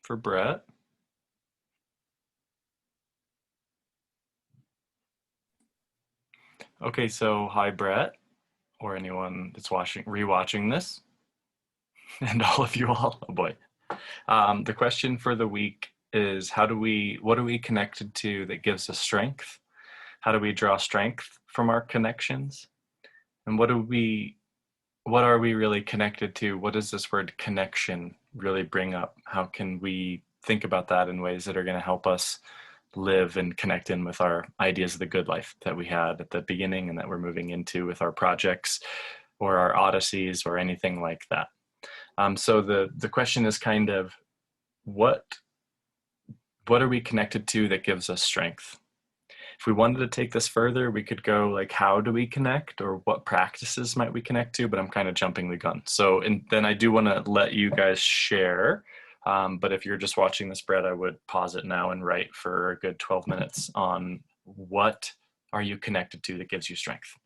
for Brett. Okay, so hi Brett, or anyone that's rewatching this, and all of you all. Oh boy. The question for the week is what are we connected to that gives us strength? How do we draw strength from our connections? And what are we really connected to? What does this word connection really bring up? How can we think about that in ways that are going to help us live and connect in with our ideas of the good life that we had at the beginning and that we're moving into with our projects or our odysseys or anything like that? So the question is kind of what are we connected to that gives us strength? If we wanted to take this further, we could go like, how do we connect, or what practices might we connect to? But I'm kind of jumping the gun. So, and then I do want to let you guys share. But if you're just watching this, Brett, I would pause it now and write for a good 12 minutes on what are you connected to that gives you strength.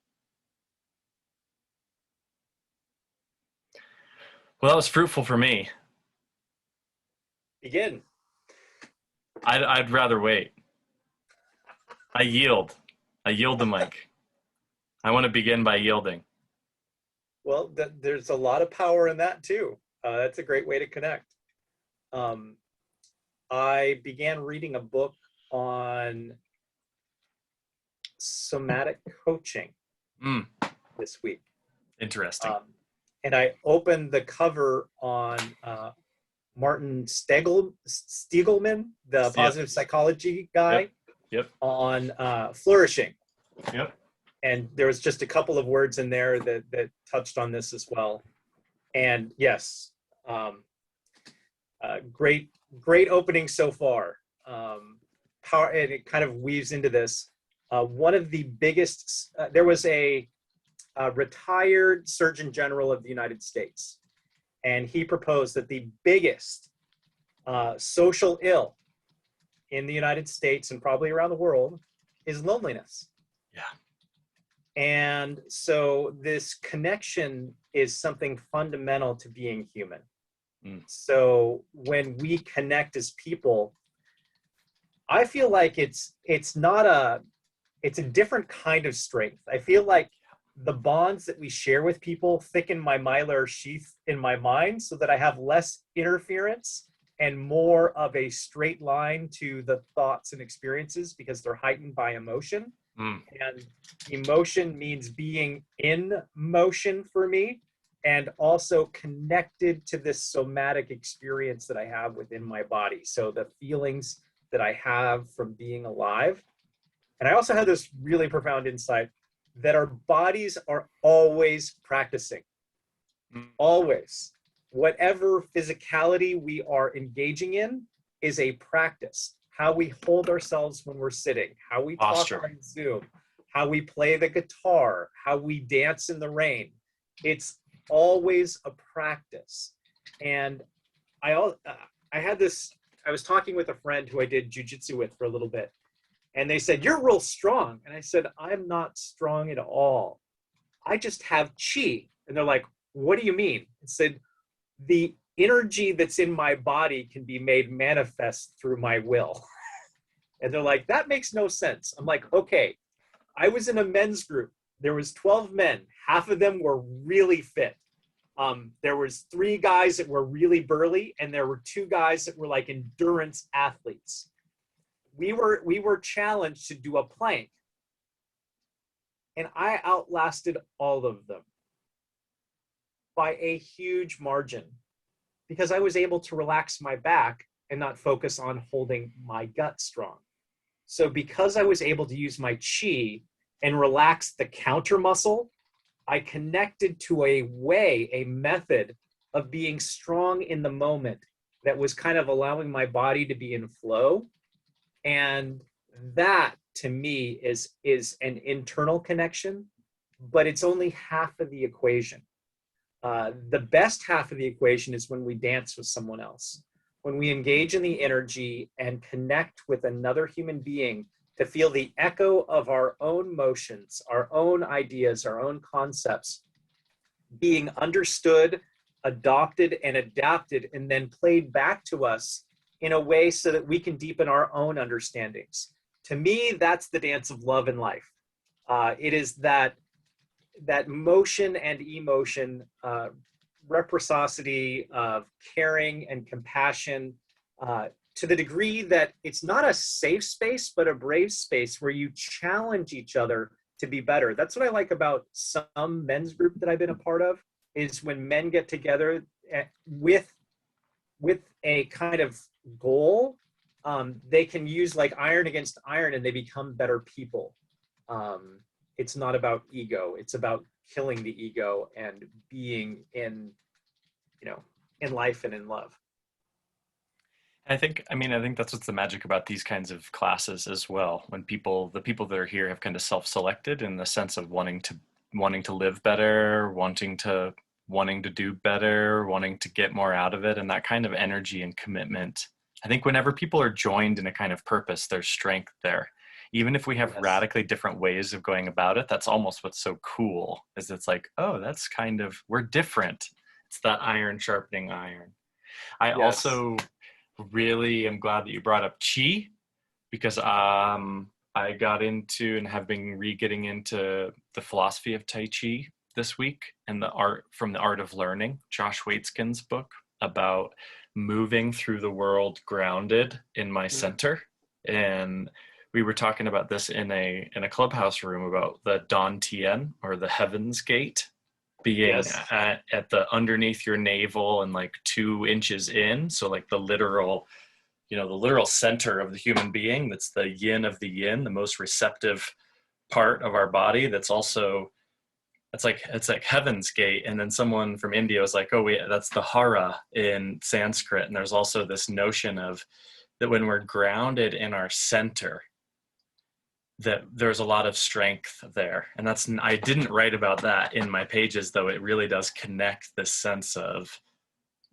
Well, that was fruitful for me. Begin. I'd rather wait. I yield the mic. I want to begin by yielding. Well, there's a lot of power in that too. That's a great way to connect. I began reading a book on somatic coaching this week. Interesting. And I opened the cover on Martin Stiegelman, the positive psychology guy, on flourishing. Yep. And there was just a couple of words in there that touched on this as well. And yes, great opening so far. Power, and it kind of weaves into this. One of the biggest, there was a retired Surgeon General of the United States, and he proposed that the biggest social ill in the United States and probably around the world is loneliness. Yeah. And so this connection is something fundamental to being human. So when we connect as people, I feel like it's a different kind of strength. I feel like the bonds that we share with people thicken my myelin sheath in my mind so that I have less interference and more of a straight line to the thoughts and experiences because they're heightened by emotion. And emotion means being in motion for me and also connected to this somatic experience that I have within my body. So the feelings that I have from being alive. And I also had this really profound insight that our bodies are always practicing. Always. Whatever physicality we are engaging in is a practice. How we hold ourselves when we're sitting, how we talk on Zoom, how we play the guitar, how we dance in the rain. It's always a practice. And I was talking with a friend who I did jujitsu with for a little bit, and they said, "You're real strong." And I said, "I'm not strong at all. I just have chi." And they're like, "What do you mean?" I said, "The energy that's in my body can be made manifest through my will." And they're like, "That makes no sense." I'm like, "Okay, I was in a men's group. There was 12 men. Half of them were really fit. There was 3 guys that were really burly, and there were 2 guys that were like endurance athletes. We were challenged to do a plank, and I outlasted all of them by a huge margin because I was able to relax my back and not focus on holding my gut strong. So because I was able to use my chi and relax the counter muscle, I connected to a method of being strong in the moment that was kind of allowing my body to be in flow. And that to me is an internal connection, but it's only half of the equation. The best half of the equation is when we dance with someone else, when we engage in the energy and connect with another human being to feel the echo of our own motions, our own ideas, our own concepts being understood, adopted, and adapted, and then played back to us in a way so that we can deepen our own understandings. To me, that's the dance of love in life. It is that motion and emotion, reciprocity of caring and compassion, to the degree that it's not a safe space, but a brave space where you challenge each other to be better. That's what I like about some men's group that I've been a part of, is when men get together with a kind of goal, they can use like iron against iron and they become better people. It's not about ego. It's about killing the ego and being in, in life and in love. I think that's what's the magic about these kinds of classes as well. When the people that are here have kind of self-selected in the sense of wanting to live better, wanting to do better, wanting to get more out of it, and that kind of energy and commitment. I think whenever people are joined in a kind of purpose, there's strength there. Even if we have radically different ways of going about it, that's almost what's so cool, is it's like, oh, that's kind of, we're different. It's that iron sharpening iron. I also really am glad that you brought up chi, because I got into and have been getting into the philosophy of Tai Chi this week, and the art of learning, Josh Waitzkin's book about moving through the world grounded in my center. And we were talking about this in a clubhouse room about the Dan Tien, or the Heaven's Gate, being at the underneath your navel and like 2 inches in. So like the literal center of the human being. That's the yin of the yin, the most receptive part of our body. That's also, it's like Heaven's Gate. And then someone from India was like, oh wait, that's the hara in Sanskrit. And there's also this notion of that when we're grounded in our center, that there's a lot of strength there. And I didn't write about that in my pages, though it really does connect this sense of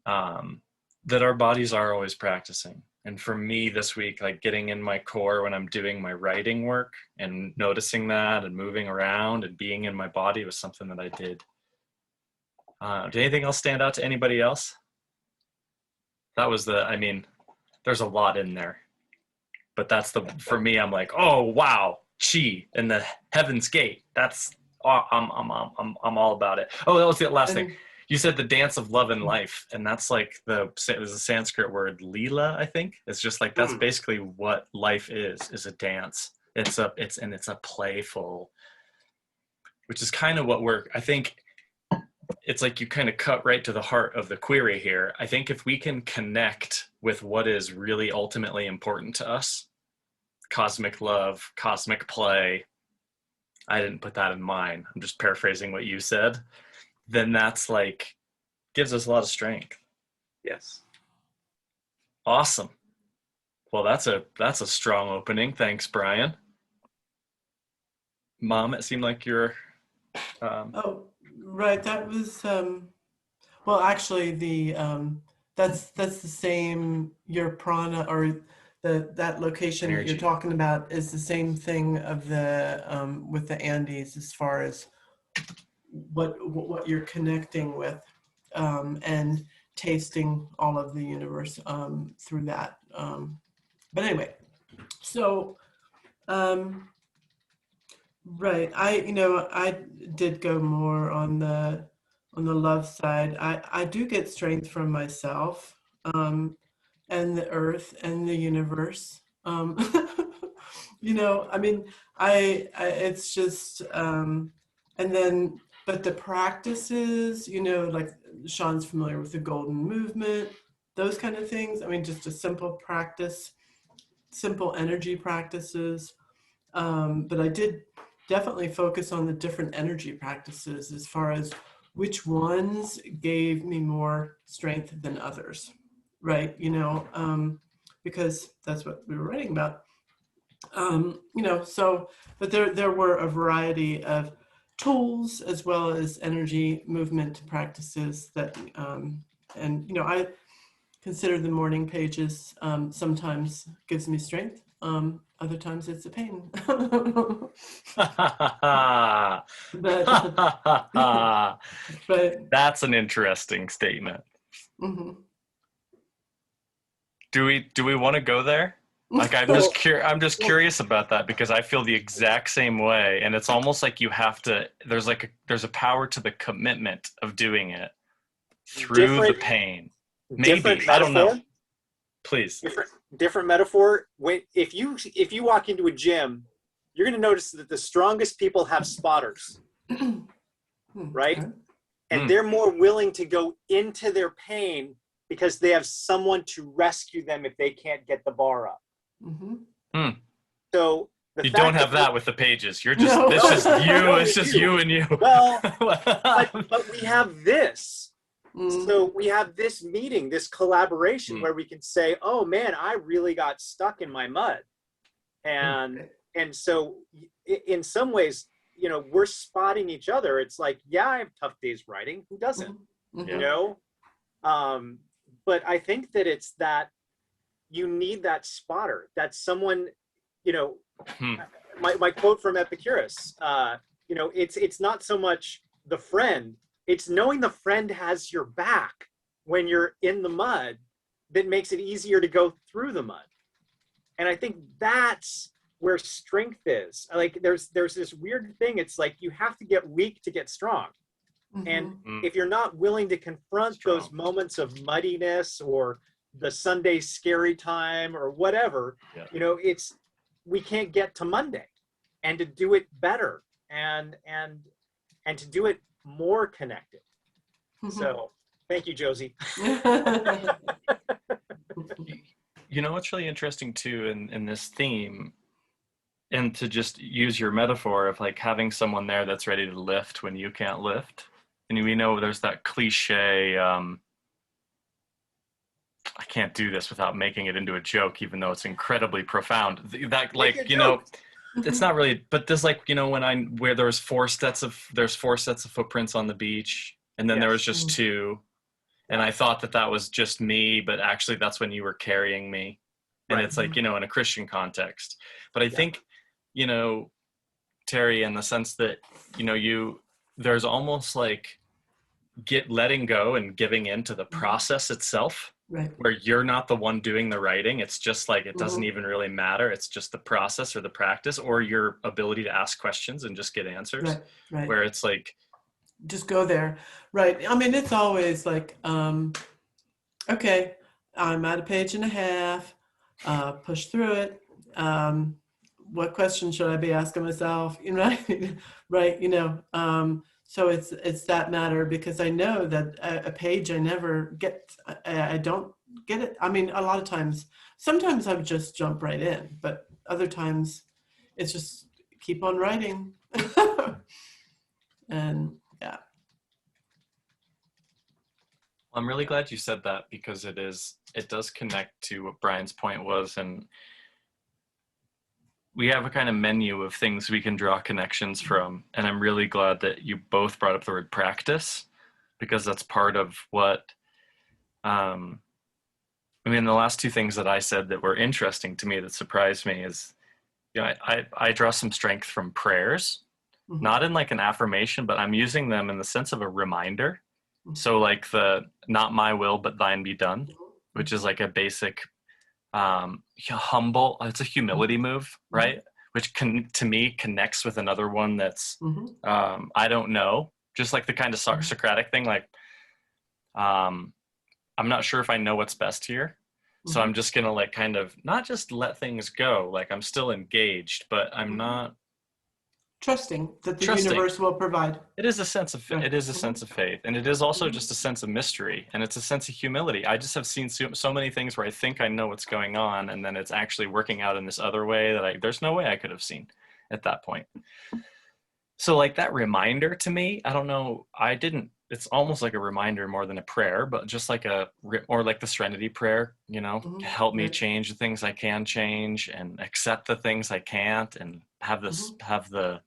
that our bodies are always practicing. And for me this week, like getting in my core when I'm doing my writing work and noticing that and moving around and being in my body was something that I did. Did anything else stand out to anybody else? That was there's a lot in there. But for me, I'm like, oh wow, chi and the Heaven's Gate. That's I'm all about it. Oh, that was the last thing. You said the dance of love and life, and that's like it was a Sanskrit word, lila, I think. It's just like that's basically what life is a dance. It's a playful, which is kind of what I think. It's like you kind of cut right to the heart of the query here. I think if we can connect with what is really ultimately important to us, cosmic love, cosmic play, I didn't put that in mine, I'm just paraphrasing what you said, then that's like, gives us a lot of strength. Yes. Awesome. Well, that's a strong opening. Thanks, Brian. Mom, it seemed like you're... Oh, right. That was, well, actually that's the same, your prana, or that location energy that you're talking about is the same thing of the, with the Andes, as far as what you're connecting with, and tasting all of the universe, through that. But anyway, so, right. I did go more on the love side. I do get strength from myself, and the earth and the universe. It's just, and then, but the practices, like Sean's familiar with the golden movement, those kind of things. I mean, just a simple practice, simple energy practices. But I did definitely focus on the different energy practices as far as which ones gave me more strength than others, right? Because that's what we were writing about. But there were a variety of tools as well as energy movement practices that, I consider the morning pages sometimes gives me strength. Other times it's a pain. but That's an interesting statement. Mm-hmm. do we want to go there? Like I'm just curious about that because I feel the exact same way, and it's almost like you have to. There's a power to the commitment of doing it through the pain. Maybe I don't know. Please. Different metaphor. If you walk into a gym, you're going to notice that the strongest people have spotters, right? And they're more willing to go into their pain because they have someone to rescue them if they can't get the bar up. So you don't have that with the pages. You're just it's just you. It's just you and you. Well, but we have this. So we have this meeting, this collaboration where we can say, "Oh man, I really got stuck in my mud," and so in some ways, we're spotting each other. It's like, yeah, I have tough days writing. Who doesn't? But I think that it's that you need that spotter, that someone, my quote from Epicurus, it's not so much the friend, it's knowing the friend has your back when you're in the mud that makes it easier to go through the mud. And I think that's where strength is. Like there's this weird thing. It's like you have to get weak to get strong. And if you're not willing to confront those moments of muddiness or the Sunday scary time or whatever, we can't get to Monday. And to do it better and to do it more connected. So thank you, Josie. What's really interesting too in this theme, and to just use your metaphor of like having someone there that's ready to lift when you can't lift. And we know there's that cliche, I can't do this without making it into a joke, even though it's incredibly profound. That like, it's not really, but there's like, where there's four sets of footprints on the beach, and then there was just two. And I thought that was just me, but actually that's when you were carrying me. And it's like, in a Christian context. But I think, Terry, in the sense that, there's almost like letting go and giving into the process itself, where you're not the one doing the writing. It's just like, it doesn't even really matter. It's just the process or the practice or your ability to ask questions and just get answers, where it's like, just go there. Right. I mean, it's always like, okay, I'm at a page and a half, push through it. What question should I be asking myself? Right. So it's that matter, because I know that a page I never get, I don't get it. I mean, a lot of times, sometimes I would just jump right in, but other times it's just keep on writing. And yeah. I'm really glad you said that, because it does connect to what Brian's point was. And we have a kind of menu of things we can draw connections from. And I'm really glad that you both brought up the word practice, because that's part of what, the last two things that I said that were interesting to me, that surprised me, is, I draw some strength from prayers, not in like an affirmation, but I'm using them in the sense of a reminder. So like the "not my will, but thine be done," which is like a basic, humble, it's a humility move, right? Which to me connects with another one that's, I don't know, just like the kind of Socratic thing, like, I'm not sure if I know what's best here. So I'm just going to like kind of not just let things go. Like I'm still engaged, but I'm not trusting that the universe will provide. It is a sense of faith, and it is also just a sense of mystery, and it's a sense of humility. I just have seen so many things where I think I know what's going on, and then it's actually working out in this other way that there's no way I could have seen at that point. So like that reminder to me, I don't know, it's almost like a reminder more than a prayer, but just like or like the Serenity Prayer, help me change the things I can change and accept the things I can't, and have the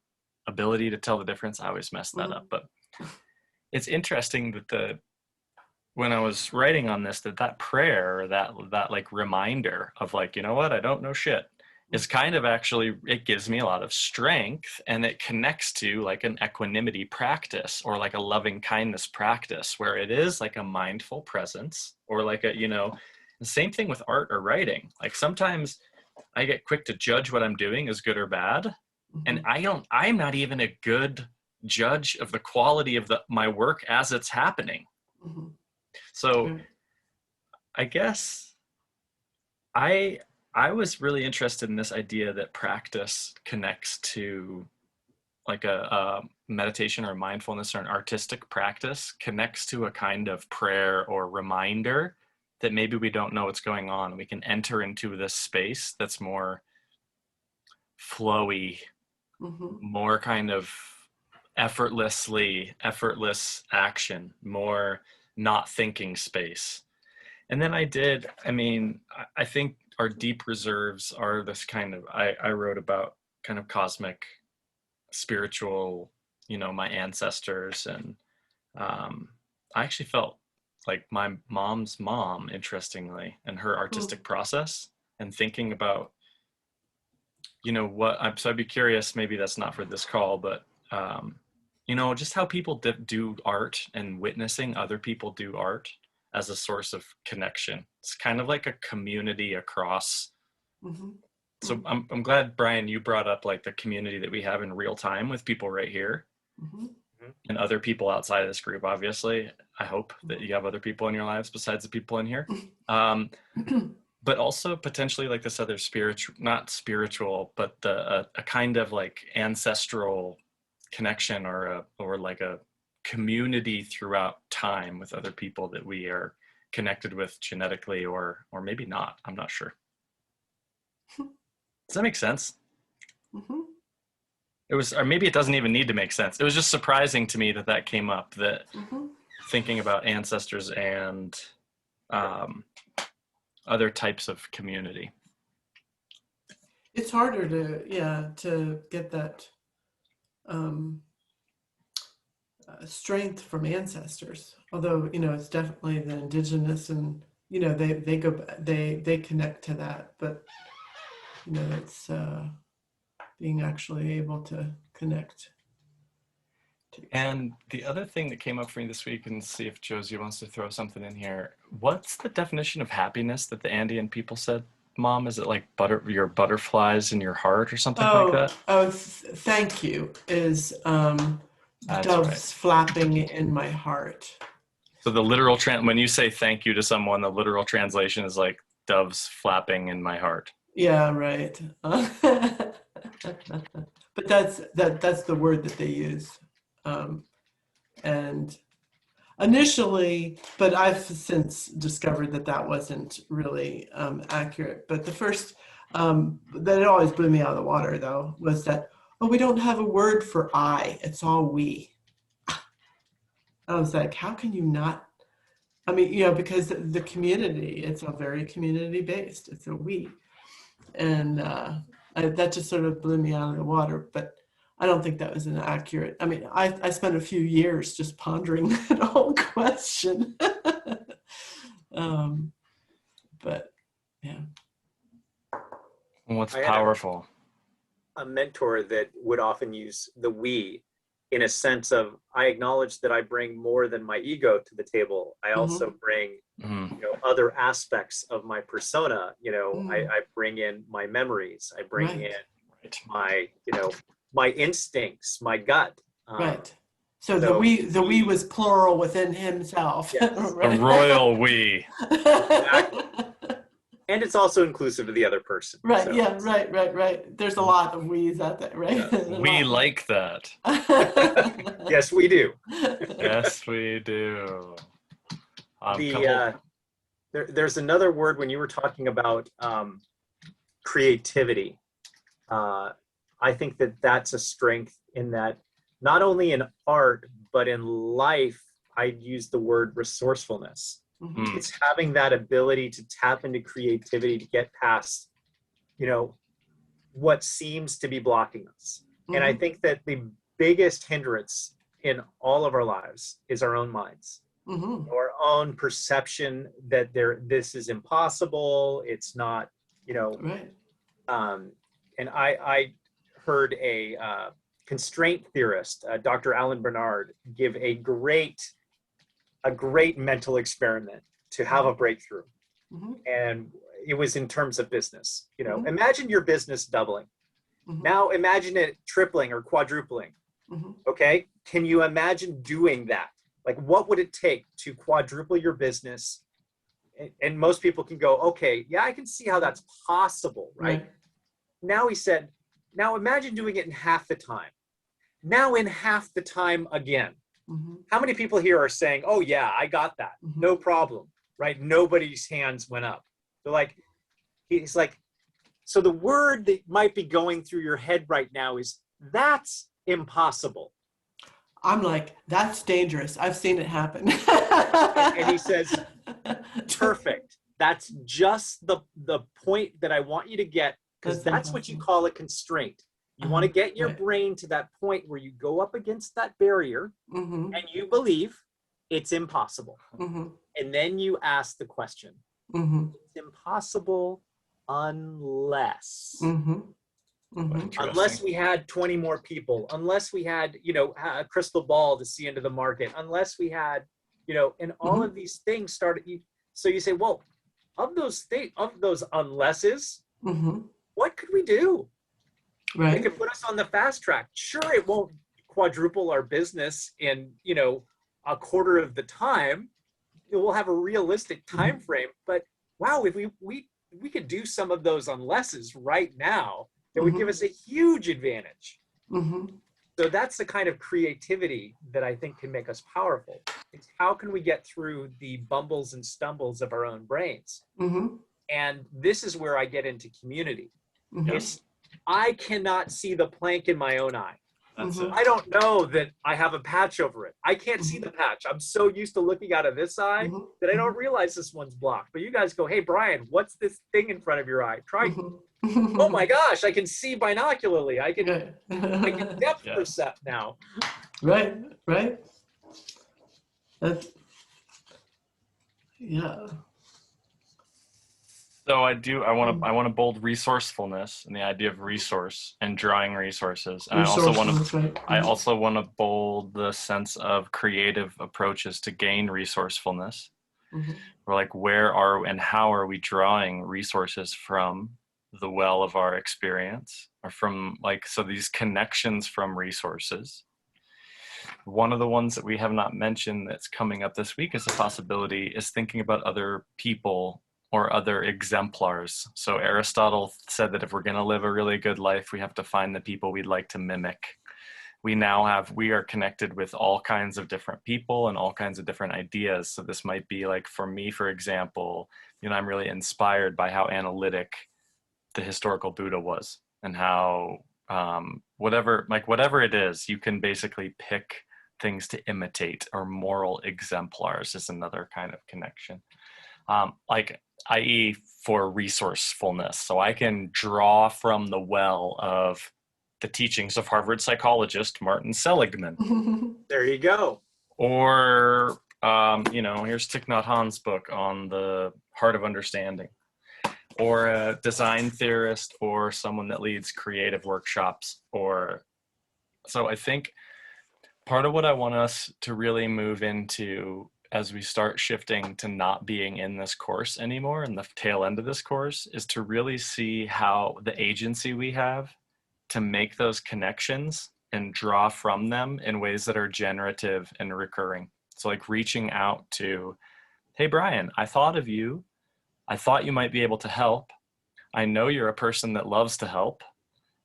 ability to tell the difference. I always mess that up, but it's interesting that when I was writing on this, that prayer, that like reminder of like, you know what, I don't know shit, is kind of actually, it gives me a lot of strength, and it connects to like an equanimity practice or like a loving kindness practice, where it is like a mindful presence, or like a, The same thing with art or writing. Like sometimes I get quick to judge what I'm doing as good or bad. And I'm not even a good judge of the quality of my work as it's happening. So I guess I was really interested in this idea that practice connects to like a meditation or mindfulness or an artistic practice connects to a kind of prayer or reminder that maybe we don't know what's going on. We can enter into this space that's more flowy, more kind of effortless action, more not thinking space. And then I think our deep reserves are this kind of, I wrote about kind of cosmic, spiritual, my ancestors. And I actually felt like my mom's mom, interestingly, and her artistic process and thinking about, so I'd be curious, maybe that's not for this call, but, just how people do art and witnessing other people do art as a source of connection. It's kind of like a community across. So I'm glad, Brian, you brought up like the community that we have in real time with people right here and other people outside of this group. Obviously, I hope that you have other people in your lives besides the people in here. But also potentially like this other not spiritual, but a kind of like ancestral connection or like a community throughout time with other people that we are connected with genetically or maybe not. I'm not sure. Does that make sense? It was, or maybe it doesn't even need to make sense. It was just surprising to me that came up, that thinking about ancestors and other types of community. It's harder to get that strength from ancestors, although it's definitely the indigenous, and they connect to that, but it's being actually able to connect. And the other thing that came up for me this week, and see if Josie wants to throw something in here, what's the definition of happiness that the Andean people said? Mom, is it like your butterflies in your heart or something like that? Thank you is That's doves right. flapping in my heart. So the literal when you say thank you to someone, the literal translation is like doves flapping in my heart. Yeah, right. But that's the word that they use. And initially, but I've since discovered that wasn't really accurate. But the first, that it always blew me out of the water, though, was that, we don't have a word for I, it's all we. I was like, how can you not? I mean, because the community, it's a very community-based, it's a we. And that just sort of blew me out of the water, but I don't think that was an accurate. I mean, I spent a few years just pondering that whole question. But yeah. What's powerful? A mentor that would often use the we in a sense of, I acknowledge that I bring more than my ego to the table. I also bring other aspects of my persona. I bring in my memories. I bring in my my instincts, my gut. Right. So the we was plural within himself. Yes. Right? A royal we. Exactly. And it's also inclusive of the other person. Right. So. Yeah. Right. There's a lot of we's out there, right? Yeah. We like that. Yes, we do. Yes, we do. There's another word when you were talking about creativity. I think that's a strength in that, not only in art, but in life, I'd use the word resourcefulness. It's having that ability to tap into creativity to get past, what seems to be blocking us. And I think that the biggest hindrance in all of our lives is our own minds. Our own perception that this is impossible. It's not, Right. And I heard a constraint theorist, Dr. Alan Bernard, give a great mental experiment to have a breakthrough. And it was in terms of business. You know, imagine your business doubling. Now imagine it tripling or quadrupling. Okay. Can you imagine doing that? Like, what would it take to quadruple your business? And most people can go, okay, yeah, I can see how that's possible, right? Now he said, now imagine doing it in half the time. Now in half the time again. How many people here are saying, oh yeah, I got that, no problem, right? Nobody's hands went up. They're like, he's like, so the word that might be going through your head right now is, that's impossible. I'm like, that's dangerous. I've seen it happen. And he says, perfect. That's just the point that I want you to get, because that's what you call a constraint. You want to get your brain to that point where you go up against that barrier and you believe it's impossible. And then you ask the question, it's impossible unless, unless we had 20 more people, unless we had, you know, a crystal ball to see into the market, unless we had, you know, and all of these things started. So you say, well, of those things, of those unlesses, what could we do? Right. It could put us on the fast track. Sure, it won't quadruple our business in, you know, a quarter of the time. We'll have a realistic time frame, but wow, if we could do some of those unlesses right now, it would give us a huge advantage. So that's the kind of creativity that I think can make us powerful. It's how can we get through the bumbles and stumbles of our own brains? And this is where I get into community. It's, I cannot see the plank in my own eye. That's it. I don't know that I have a patch over it. I can't see the patch. I'm so used to looking out of this eye that I don't realize this one's blocked. But you guys go, hey, Brian, what's this thing in front of your eye? Try. Oh my gosh, I can see binocularly. I can depth percept now. Right, right. That's, yeah. So I want to bold resourcefulness and the idea of resource and drawing resources. And I also want to bold the sense of creative approaches to gain resourcefulness. We're like, where are and how are we drawing resources from the well of our experience, or from, like, so these connections from resources. One of the ones that we have not mentioned that's coming up this week as a possibility is thinking about other people or other exemplars. So Aristotle said that if we're going to live a really good life, we have to find the people we'd like to mimic. We are connected with all kinds of different people and all kinds of different ideas. So this might be like, for me, for example, you know, I'm really inspired by how analytic the historical Buddha was, and how whatever it is, you can basically pick things to imitate, or moral exemplars is another kind of connection. Like, i.e. for resourcefulness. So I can draw from the well of the teachings of Harvard psychologist Martin Seligman. There you go. Or, you know, here's Thich Nhat Hanh's book on the heart of understanding. Or a design theorist, or someone that leads creative workshops. Or, so I think part of what I want us to really move into as we start shifting to not being in this course anymore, and the tail end of this course, is to really see how the agency we have to make those connections and draw from them in ways that are generative and recurring. So like reaching out to, hey, Brian, I thought of you. I thought you might be able to help. I know you're a person that loves to help.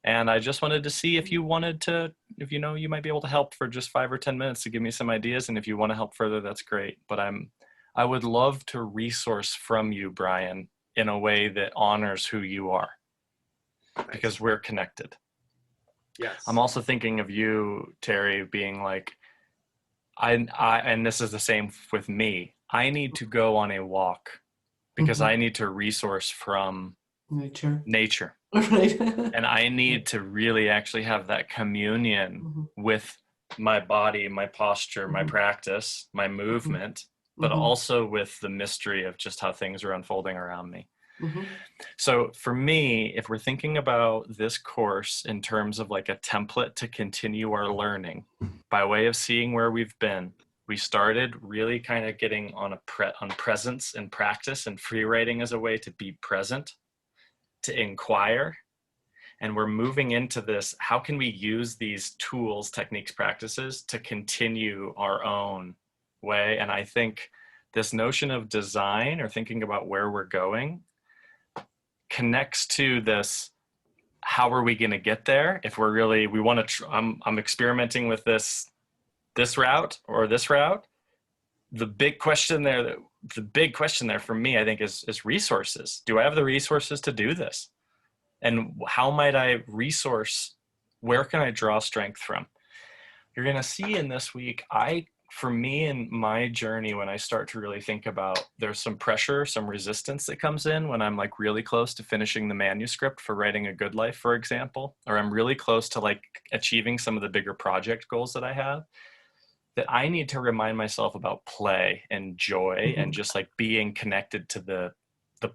And I just wanted to see if you wanted to, if you know, you might be able to help for just 5 or 10 minutes to give me some ideas. And if you want to help further, that's great. But I would love to resource from you, Brian, in a way that honors who you are, because we're connected. Yes. I'm also thinking of you, Terry, being like, and this is the same with me. I need to go on a walk because I need to resource from nature. Right. And I need to really actually have that communion with my body, my posture, my practice, my movement, but also with the mystery of just how things are unfolding around me. So for me, if we're thinking about this course in terms of like a template to continue our learning by way of seeing where we've been, we started really kind of getting on presence and practice, and free writing as a way to be present, to inquire. And we're moving into this, how can we use these tools, techniques, practices to continue our own way? And I think this notion of design, or thinking about where we're going, connects to this, how are we going to get there? If we're really, we want to, I'm experimenting with this route or this route. The big question there for me, I think, is resources. Do I have the resources to do this? And how might I resource? Where can I draw strength from? You're going to see in this week, for me in my journey, when I start to really think about, there's some pressure, some resistance that comes in when I'm like really close to finishing the manuscript for writing A Good Life, for example, or I'm really close to like achieving some of the bigger project goals that I have, that I need to remind myself about play and joy, and just like being connected to the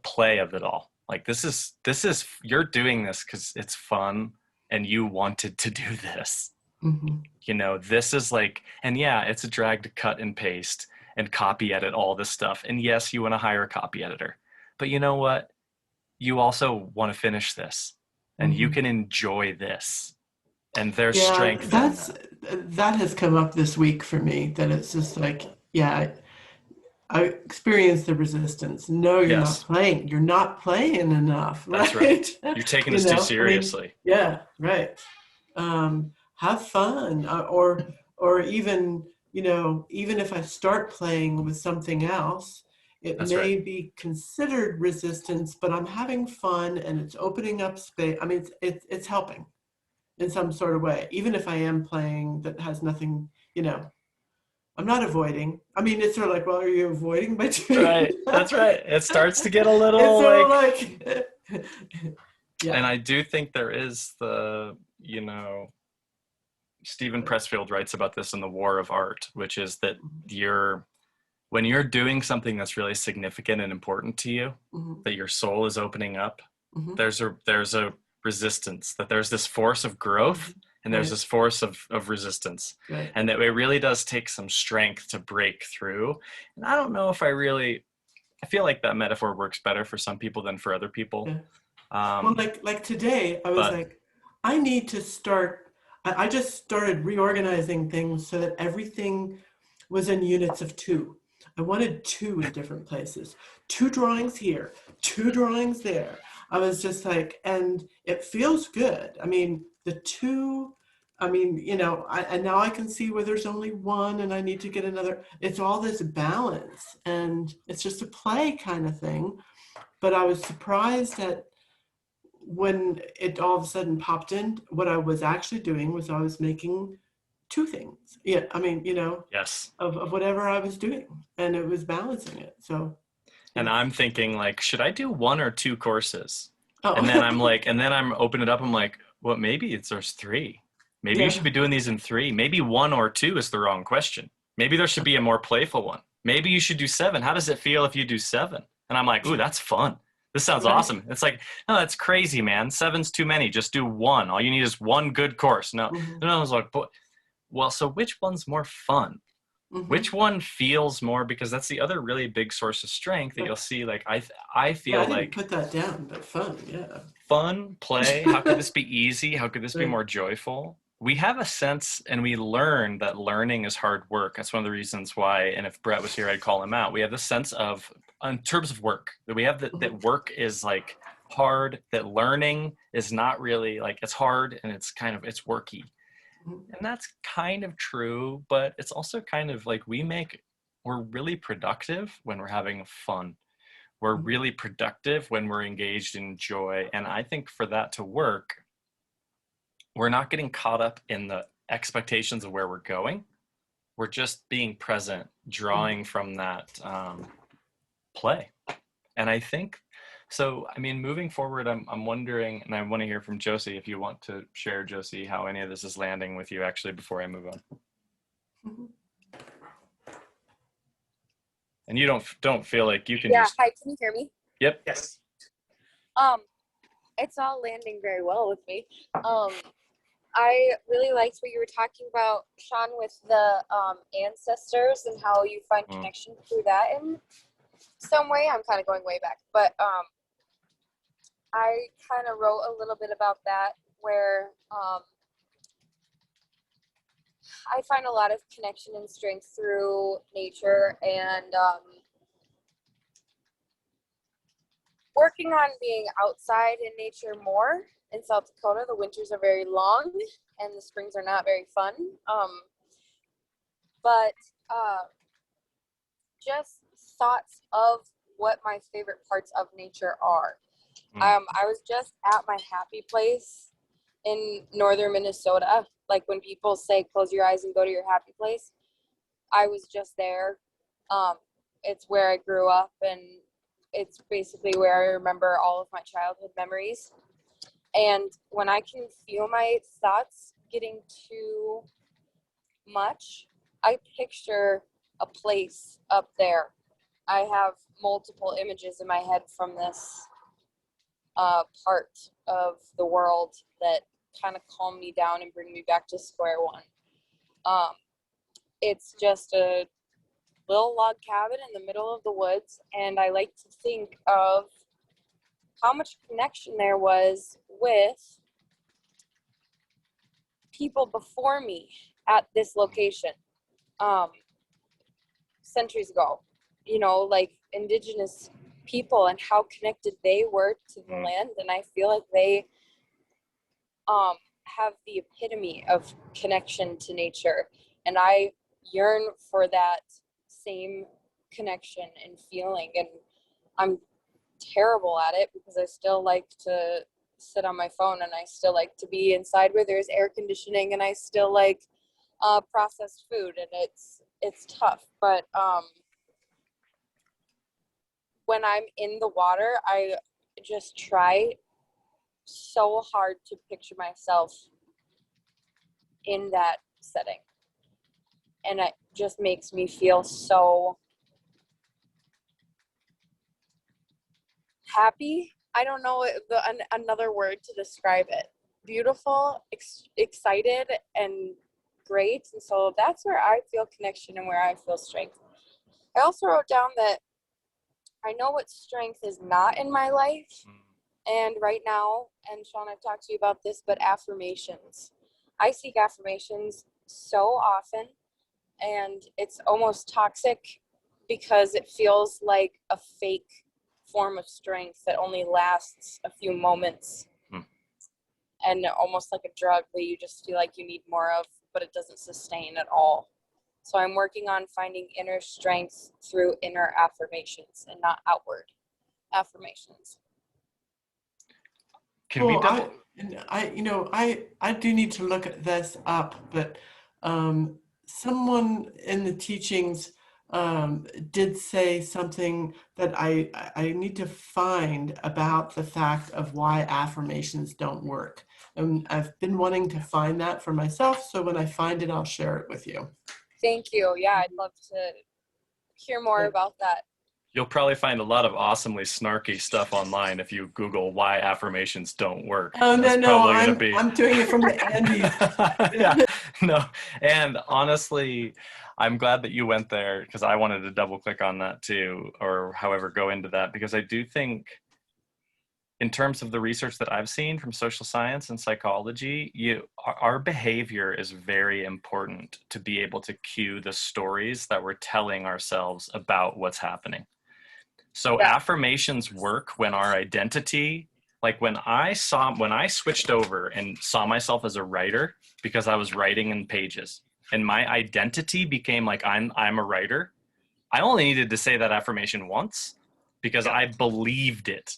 play of it all. Like this is, you're doing this because it's fun and you wanted to do this. You know, this is like, and yeah, it's a drag to cut and paste and copy edit all this stuff. And yes, you want to hire a copy editor, but you know what? You also want to finish this, and you can enjoy this. And there's strength in that has come up this week for me, that it's just like, yeah, I experienced the resistance. No, you're not playing. You're not playing enough. That's right. You're taking this too seriously. I mean, yeah, right. Have fun, or even, you know, even if I start playing with something else, it may be considered resistance, but I'm having fun and it's opening up space. I mean, it's helping in some sort of way, even if I am playing that has nothing, you know. I'm not avoiding. I mean, it's sort of like, well, are you avoiding by doing Right. That's right. It starts to get a little yeah. And I do think there is the, you know, Stephen Pressfield writes about this in The War of Art, which is that when you're doing something that's really significant and important to you, that your soul is opening up, there's a resistance, that there's this force of growth, and there's this force of resistance, and that it really does take some strength to break through. And I don't know if I feel like that metaphor works better for some people than for other people. Well, like today, I was like, I need to start. I just started reorganizing things so that everything was in units of 2. I wanted 2 in different places, 2 drawings here, 2 drawings there. I was just like, and it feels good. I mean, the 2, I mean, you know, and now I can see where there's only 1 and I need to get another. It's all this balance, and it's just a play kind of thing. But I was surprised at when it all of a sudden popped in, what I was actually doing was I was making 2 things. Yeah, I mean, you know, of whatever I was doing, and it was balancing it. So, and I'm thinking like, should I do 1 or 2 courses? And then I'm like, and then I'm opening it up. I'm like, well, maybe there's 3. Maybe you should be doing these in 3. Maybe 1 or 2 is the wrong question. Maybe there should be a more playful one. Maybe you should do 7. How does it feel if you do 7? And I'm like, ooh, that's fun. This sounds awesome. It's like, no, that's crazy, man. 7's too many. Just do 1. All you need is 1 good course. No, I was like, well, so which one's more fun? Which one feels more? Because that's the other really big source of strength that you'll see. Like I feel I like didn't put that down, but fun, fun, play. How could this be easy? How could this be more joyful? We have a sense, and we learn that learning is hard work. That's one of the reasons why, and if Brett was here, I'd call him out. We have this sense of, in terms of work, that we have that work is like hard, that learning is not really like, it's hard and it's worky. And that's kind of true, but it's also kind of like we're really productive when we're having fun. We're really productive when we're engaged in joy. And I think for that to work, we're not getting caught up in the expectations of where we're going. We're just being present, drawing from that play. And I think, so, I mean, moving forward, I'm wondering, and I want to hear from Josie, if you want to share, Josie, how any of this is landing with you actually before I move on. And you don't feel like you can just... Hi, can you hear me? Yep. Yes. It's all landing very well with me. I really liked what you were talking about, Sean, with the ancestors and how you find connection through that in some way. I'm kind of going way back, but I kind of wrote a little bit about that where I find a lot of connection and strength through nature and working on being outside in nature more. In South Dakota, the winters are very long and the springs are not very fun. But just thoughts of what my favorite parts of nature are. I was just at my happy place in northern Minnesota. Like when people say, close your eyes and go to your happy place, I was just there. It's where I grew up, and it's basically where I remember all of my childhood memories. And when I can feel my thoughts getting too much, I picture a place up there. I have multiple images in my head from this part of the world that kind of calm me down and bring me back to square one. It's just a little log cabin in the middle of the woods, and I like to think of how much connection there was with people before me at this location centuries ago, you know, like indigenous people and how connected they were to the land. And I feel like they have the epitome of connection to nature, and I yearn for that same connection and feeling. And I'm terrible at it because I still like to sit on my phone, and I still like to be inside where there's air conditioning, and I still like processed food, and it's tough. But when I'm in the water, I just try so hard to picture myself in that setting, and it just makes me feel so happy. I don't know another word to describe it. Beautiful, excited, and great. And so that's where I feel connection and where I feel strength. I also wrote down that I know what strength is not in my life. And right now, and Sean, I've talked to you about this, but affirmations. I seek affirmations so often, and it's almost toxic because it feels like a fake form of strength that only lasts a few moments and almost like a drug that you just feel like you need more of, but it doesn't sustain at all. So I'm working on finding inner strength through inner affirmations and not outward affirmations. Can we double? I do need to look at this up, but someone in the teachings did say something that I need to find about the fact of why affirmations don't work. And I've been wanting to find that for myself, so when I find it, I'll share it with you. Thank you. Yeah, I'd love to hear more about that. You'll probably find a lot of awesomely snarky stuff online if you Google why affirmations don't work. Oh, no, I'm doing it from the Andes. Yeah, no. And honestly, I'm glad that you went there because I wanted to double click on that too, or however, go into that, because I do think in terms of the research that I've seen from social science and psychology, our behavior is very important to be able to cue the stories that we're telling ourselves about what's happening. So affirmations work when our identity, like when I switched over and saw myself as a writer because I was writing in pages and my identity became like, I'm a writer. I only needed to say that affirmation once because I believed it.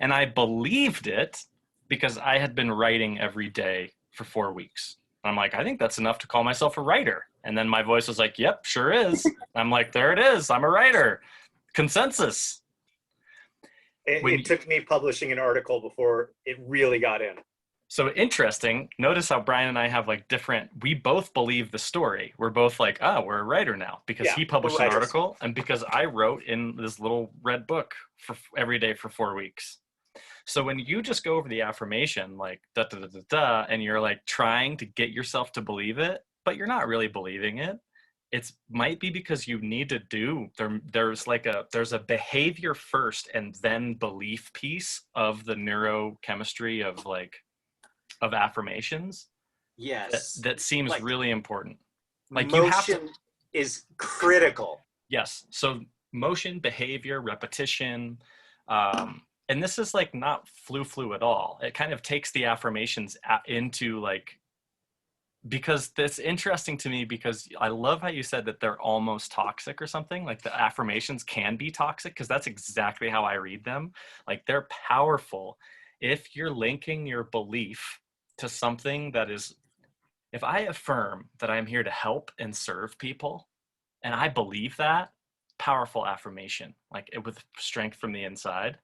And I believed it because I had been writing every day for 4 weeks. I'm like, I think that's enough to call myself a writer. And then my voice was like, yep, sure is. I'm like, there it is. I'm a writer. Consensus. It took me publishing an article before it really got in. So interesting. Notice how Brian and I have like different, we both believe the story. We're both like, we're a writer now because he published an article and because I wrote in this little red book for every day for 4 weeks. So when you just go over the affirmation, like da da da da da, and you're like trying to get yourself to believe it, but you're not really believing it, it's might be because you need to do there's a behavior first and then belief piece of the neurochemistry of of affirmations Yes. that seems Like really important. Like you have to, motion is critical. yes. So motion, behavior, repetition, and this is like not flu at all. It kind of takes the affirmations into like, because that's interesting to me, because I love how you said that they're almost toxic or something. Like the affirmations can be toxic, because that's exactly how I read them. Like they're powerful if you're linking your belief to something that is, if I affirm that I'm here to help and serve people, and I believe that, powerful affirmation, like it with strength from the inside.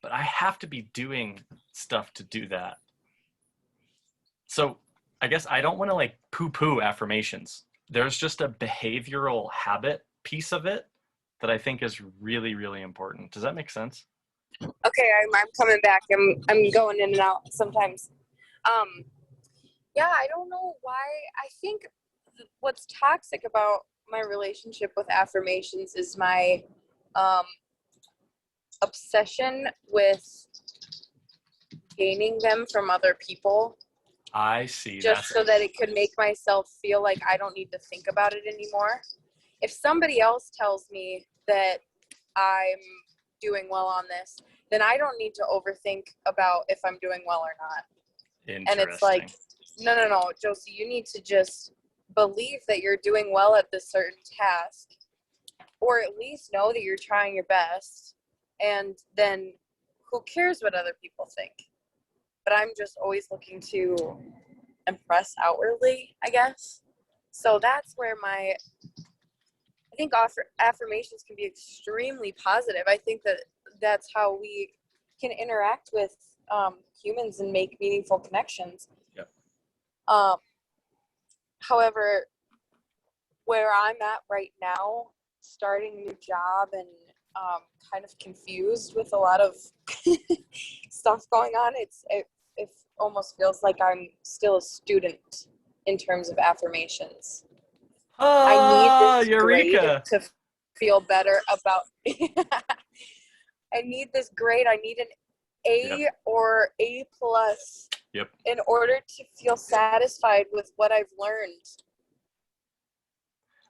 But I have to be doing stuff to do that. So I guess I don't want to like poo-poo affirmations. There's just a behavioral habit piece of it that I think is really, really important. Does that make sense? Okay, I'm coming back. I'm going in and out sometimes. Yeah, I don't know why. I think what's toxic about my relationship with affirmations is my obsession with gaining them from other people, I see. just so that it could make myself feel like I don't need to think about it anymore. If somebody else tells me that I'm doing well on this, then I don't need to overthink about if I'm doing well or not. And it's like, no, Josie, you need to just believe that you're doing well at this certain task, or at least know that you're trying your best. And then who cares what other people think? But I'm just always looking to impress outwardly, I guess. So that's where I think affirmations can be extremely positive. I think that that's how we can interact with humans and make meaningful connections. Yep. However, where I'm at right now, starting a new job and kind of confused with a lot of stuff going on, it almost feels like I'm still a student in terms of affirmations. I need this Eureka! grade to feel better about. I need this grade. I need an A Yep. or A plus. Yep. In order to feel satisfied with what I've learned.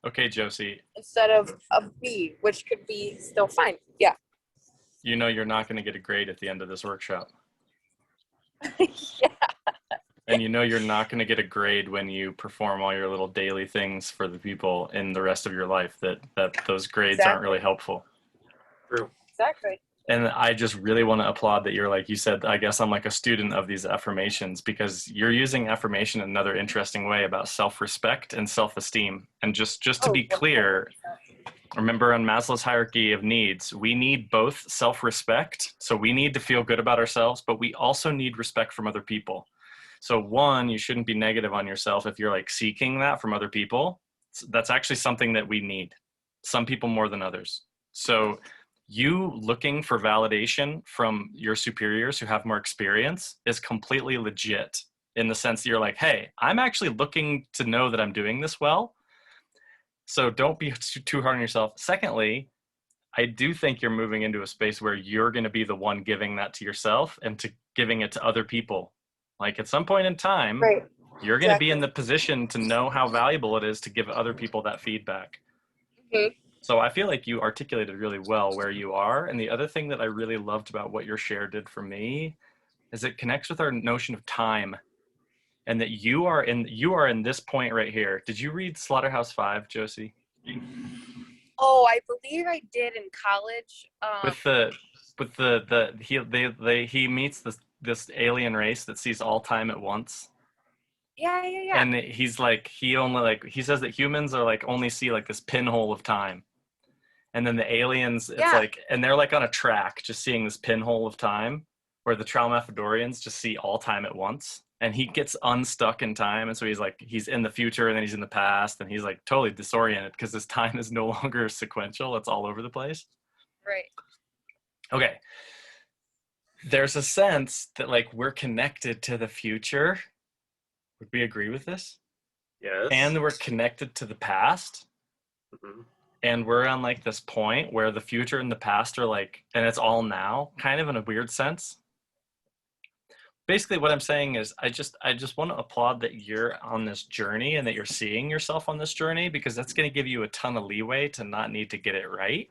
Okay, Josie. Instead of a B, which could be still fine. Yeah. You know you're not going to get a grade at the end of this workshop. Yeah. And you know you're not going to get a grade when you perform all your little daily things for the people in the rest of your life, that those grades aren't really helpful. True. Exactly. And I just really want to applaud that you're, like you said, I guess I'm like a student of these affirmations, because you're using affirmation in another interesting way about self-respect and self-esteem. And just to be clear, remember on Maslow's hierarchy of needs, we need both self-respect. So we need to feel good about ourselves, but we also need respect from other people. So one, you shouldn't be negative on yourself if you're like seeking that from other people. That's actually something that we need, some people more than others. So you looking for validation from your superiors who have more experience is completely legit, in the sense that you're like, hey, I'm actually looking to know that I'm doing this well. So don't be too hard on yourself. Secondly, I do think you're moving into a space where you're going to be the one giving that to yourself and to giving it to other people. Like at some point in time, Right. you're going to be in the position to know how valuable it is to give other people that feedback. Mm-hmm. So I feel like you articulated really well where you are. And the other thing that I really loved about what your share did for me is it connects with our notion of time, and that you are in this point right here. Did you read Slaughterhouse-Five, Josie? Oh, I believe I did in college. He meets this alien race that sees all time at once. Yeah. And he's like, he says that humans are like only see like this pinhole of time. And then the aliens, it's like, and they're like on a track, just seeing this pinhole of time, where the Tralmathadorians just see all time at once. And he gets unstuck in time. And so he's like, he's in the future and then he's in the past, and he's like totally disoriented because his time is no longer sequential. It's all over the place. Right. Okay. there's a sense that like we're connected to the future. Would we agree with this? Yes. And we're connected to the past. Mm-hmm. And we're on like this point where the future and the past are like, and it's all now, kind of in a weird sense. Basically what I'm saying is I just want to applaud that you're on this journey and that you're seeing yourself on this journey, because that's going to give you a ton of leeway to not need to get it right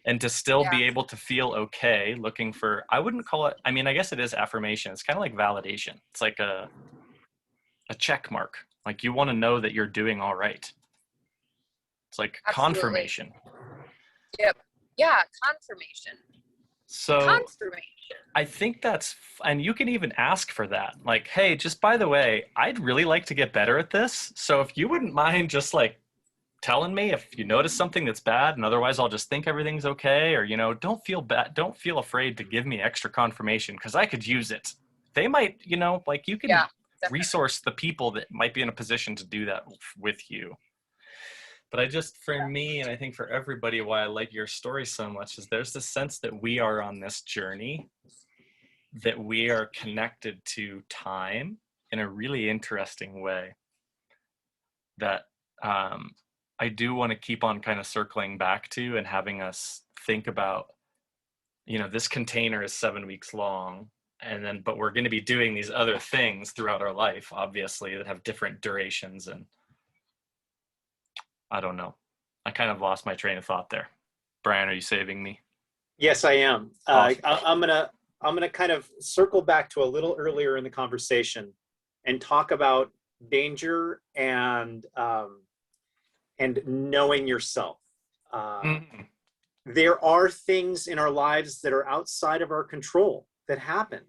and to still be able to feel okay looking for, I wouldn't call it, I mean, I guess it is affirmation. It's kind of like validation. It's like a check mark. Like you want to know that you're doing all right. It's like Absolutely. confirmation. Yep. Yeah, confirmation. So Confirmation. I think that's, and you can even ask for that. Like, hey, just by the way, I'd really like to get better at this. So if you wouldn't mind just like telling me if you notice something that's bad, and otherwise I'll just think everything's okay. Or, you know, don't feel bad. Don't feel afraid to give me extra confirmation because I could use it. They might, you know, like you can resource the people that might be in a position to do that with you. But I just, for me, and I think for everybody, why I like your story so much is there's this sense that we are on this journey, that we are connected to time in a really interesting way that I do want to keep on kind of circling back to and having us think about, you know, this container is 7 weeks long. And then, but we're going to be doing these other things throughout our life, obviously, that have different durations. And I don't know. I kind of lost my train of thought there. Brian, are you saving me? Yes, I am. Awesome. I'm gonna kind of circle back to a little earlier in the conversation and talk about danger and knowing yourself. There are things in our lives that are outside of our control that happen.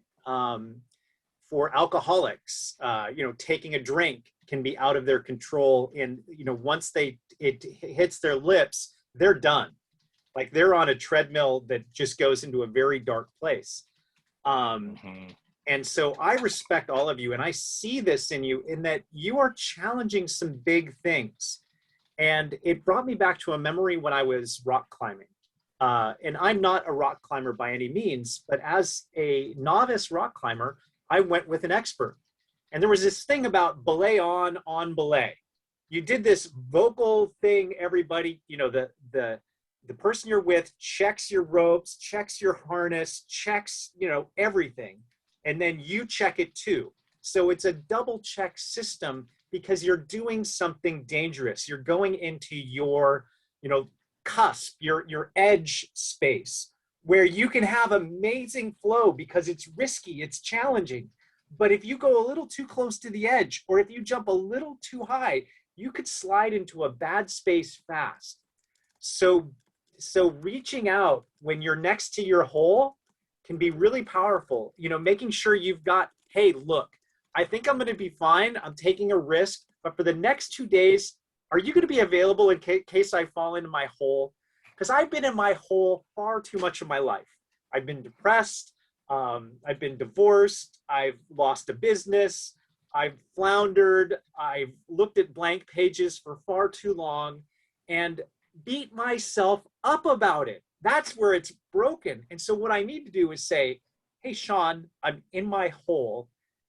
For alcoholics, you know, taking a drink can be out of their control, and you know, once it hits their lips, they're done. Like they're on a treadmill that just goes into a very dark place. And so I respect all of you, and I see this in you in that you are challenging some big things. And it brought me back to a memory when I was rock climbing. And I'm not a rock climber by any means, but as a novice rock climber, I went with an expert. And there was this thing about belay on belay. You did this vocal thing, everybody, you know, the person you're with checks your ropes, checks your harness, checks, you know, everything. And then you check it too. So it's a double check system because you're doing something dangerous. You're going into your, you know, cusp, your edge space where you can have amazing flow because it's risky, it's challenging. But if you go a little too close to the edge, or if you jump a little too high, you could slide into a bad space fast. So reaching out when you're next to your hole can be really powerful. You know, making sure you've got, hey, look, I think I'm going to be fine. I'm taking a risk, but for the next 2 days, are you going to be available in case I fall into my hole? Because I've been in my hole far too much of my life. I've been depressed. I've been divorced. I've lost a business. I've floundered. I've looked at blank pages for far too long and beat myself up about it. That's where it's broken. And so what I need to do is say, hey, Sean, I'm in my hole.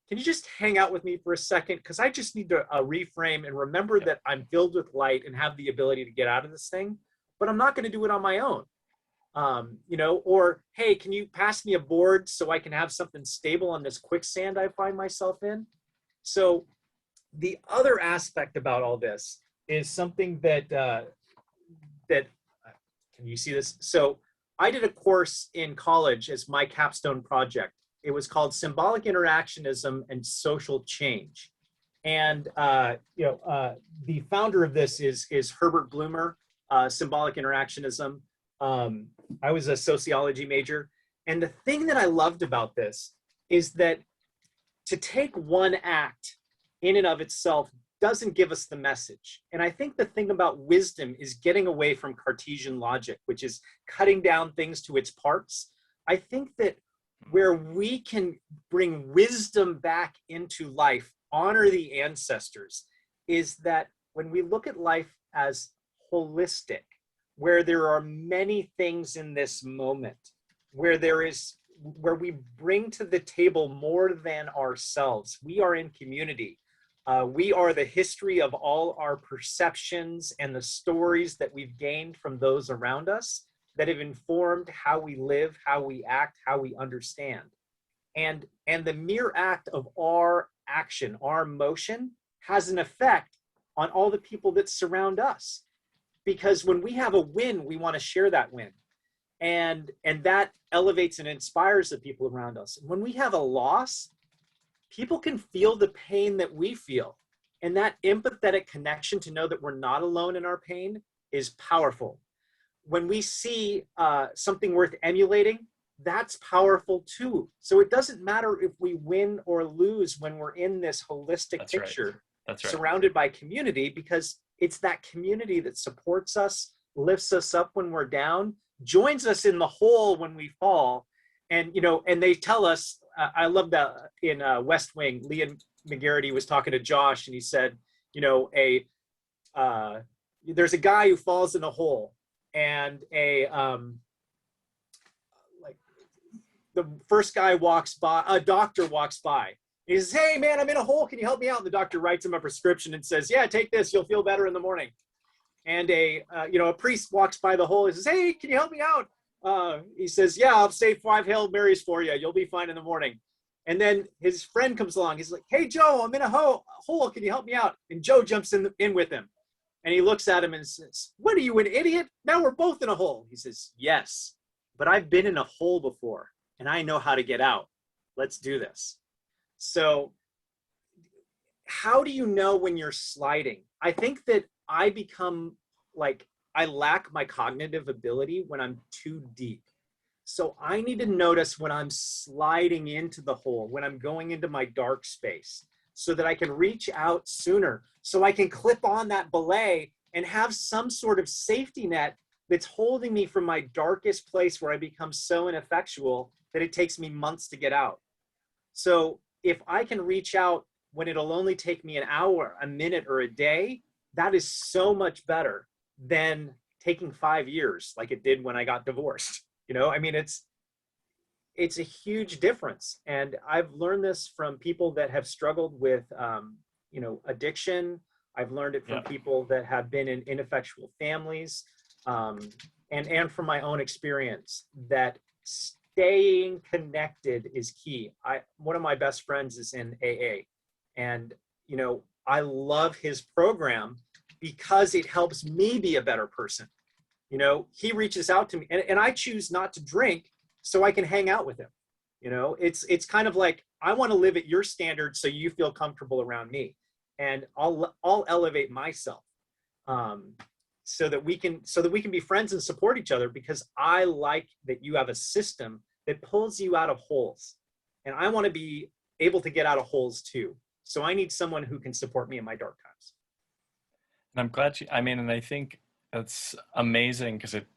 Can you just hang out with me for a second? Because I just need to reframe and remember that I'm filled with light and have the ability to get out of this thing, but I'm not going to do it on my own. You know, or, hey, can you pass me a board so I can have something stable on this quicksand I find myself in? So the other aspect about all this is something that, can you see this? So I did a course in college as my capstone project. It was called Symbolic Interactionism and Social Change. And, you know, the founder of this is Herbert Bloomer, Symbolic Interactionism. I was a sociology major. And the thing that I loved about this is that to take one act in and of itself doesn't give us the message. And I think the thing about wisdom is getting away from Cartesian logic, which is cutting down things to its parts. I think that where we can bring wisdom back into life, honor the ancestors, is that when we look at life as holistic, where there are many things in this moment, where there is where we bring to the table more than ourselves. We are in community. We are the history of all our perceptions and the stories that we've gained from those around us that have informed how we live, how we act, how we understand. And the mere act of our action, our motion, has an effect on all the people that surround us. Because when we have a win, we want to share that win. And that elevates and inspires the people around us. When we have a loss, people can feel the pain that we feel. And that empathetic connection to know that we're not alone in our pain is powerful. When we see something worth emulating, that's powerful too. So it doesn't matter if we win or lose when we're in this holistic picture. Right. That's right. Surrounded by community, because it's that community that supports us, lifts us up when we're down, joins us in the hole when we fall. And, and they tell us, I love that in West Wing, Liam McGarity was talking to Josh and he said, there's a guy who falls in a hole, and the first guy walks by, a doctor walks by. He says, "Hey man, I'm in a hole. Can you help me out?" And the doctor writes him a prescription and says, "Yeah, take this. You'll feel better in the morning." And a priest walks by the hole. He says, "Hey, can you help me out?" He says, "Yeah, I'll say 5 Hail Marys for you. You'll be fine in the morning." And then his friend comes along. He's like, "Hey Joe, I'm in a hole. Can you help me out?" And Joe jumps in with him. And he looks at him and says, "What are you, an idiot? Now we're both in a hole." He says, "Yes, but I've been in a hole before and I know how to get out. Let's do this." So how do you know when you're sliding? I think that I become I lack my cognitive ability when I'm too deep. So I need to notice when I'm sliding into the hole, when I'm going into my dark space, so that I can reach out sooner, so I can clip on that belay and have some sort of safety net that's holding me from my darkest place where I become so ineffectual that it takes me months to get out. So if I can reach out when it'll only take me an hour, a minute, or a day, that is so much better than taking 5 years like it did when I got divorced. I mean, it's a huge difference. And I've learned this from people that have struggled with, addiction. I've learned it from people that have been in ineffectual families, and from my own experience, that staying connected is key. One of my best friends is in AA, and I love his program because it helps me be a better person. He reaches out to me, and I choose not to drink so I can hang out with him. It's kind of like, I want to live at your standards so you feel comfortable around me, and I'll elevate myself, so that we can be friends and support each other, because I like that you have a system that pulls you out of holes, and I want to be able to get out of holes too. So I need someone who can support me in my dark times. And I'm glad and I think it's amazing because it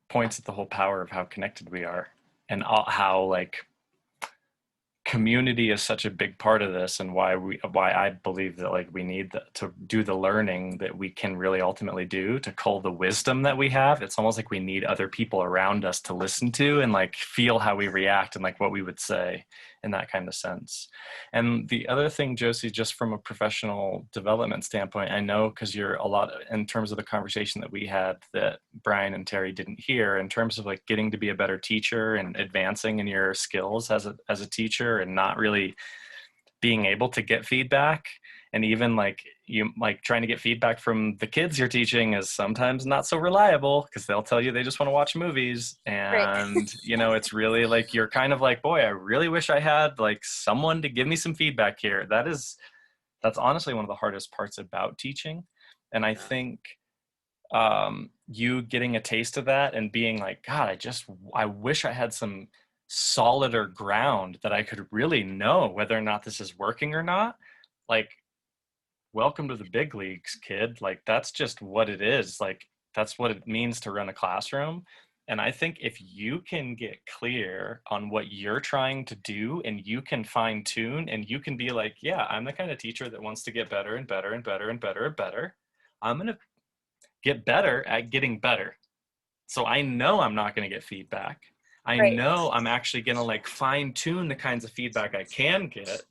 points at the whole power of how connected we are, and how community is such a big part of this, and why I believe that we need to do the learning that we can really ultimately do to cull the wisdom that we have. It's almost like we need other people around us to listen to and feel how we react and what we would say in that kind of sense. And the other thing, Josie, just from a professional development standpoint, I know because you're a lot in terms of the conversation that we had that Brian and Terry didn't hear, in terms of getting to be a better teacher and advancing in your skills as a teacher, and not really being able to get feedback. And even you trying to get feedback from the kids you're teaching is sometimes not so reliable, because they'll tell you they just want to watch movies. And, right. It's really you're kind of boy, I really wish I had someone to give me some feedback here. That's honestly one of the hardest parts about teaching. And I think you getting a taste of that and being God, I wish I had some solider ground that I could really know whether or not this is working or not. Welcome to the big leagues, kid. That's just what it is. That's what it means to run a classroom. And I think if you can get clear on what you're trying to do, and you can fine tune, and you can be yeah, I'm the kind of teacher that wants to get better and better and better and better and better. I'm going to get better at getting better. So I know I'm not going to get feedback. I Right. know I'm actually going to like fine tune the kinds of feedback I can get.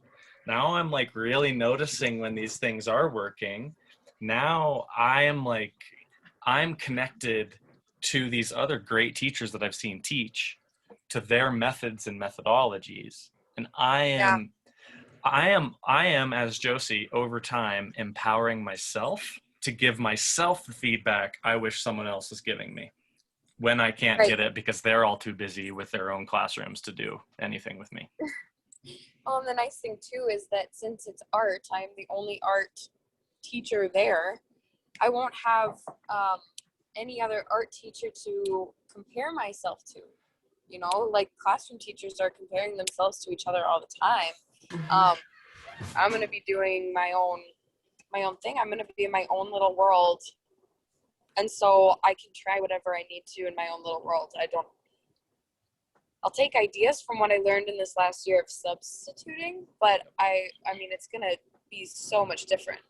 Now I'm like really noticing when these things are working. Now I'm connected to these other great teachers that I've seen teach, to their methods and methodologies. And Yeah. I am, as Josie, over time, empowering myself to give myself the feedback I wish someone else was giving me when I can't Right. get it because they're all too busy with their own classrooms to do anything with me. Well, and the nice thing too is that since it's art, I'm the only art teacher there. I won't have any other art teacher to compare myself to. You know, like classroom teachers are comparing themselves to each other all the time. I'm going to be doing my own thing. I'm going to be in my own little world, and so I can try whatever I need to in my own little world. I'll take ideas from what I learned in this last year of substituting, but I mean, it's going to be so much different.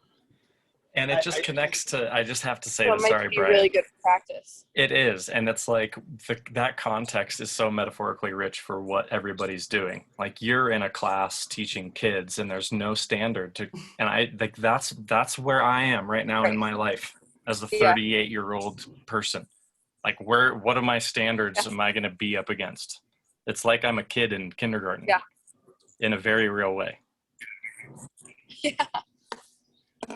And it just connects to, I just have to say So this, it might sorry, be Brian. really good practice. It is. And it's like that context is so metaphorically rich for what everybody's doing. Like you're in a class teaching kids and there's no standard to, and I like, that's where I am right now in my life as a 38-year-old person. Like what are my standards am I going to be up against? It's like I'm a kid in kindergarten in a very real way. Yeah.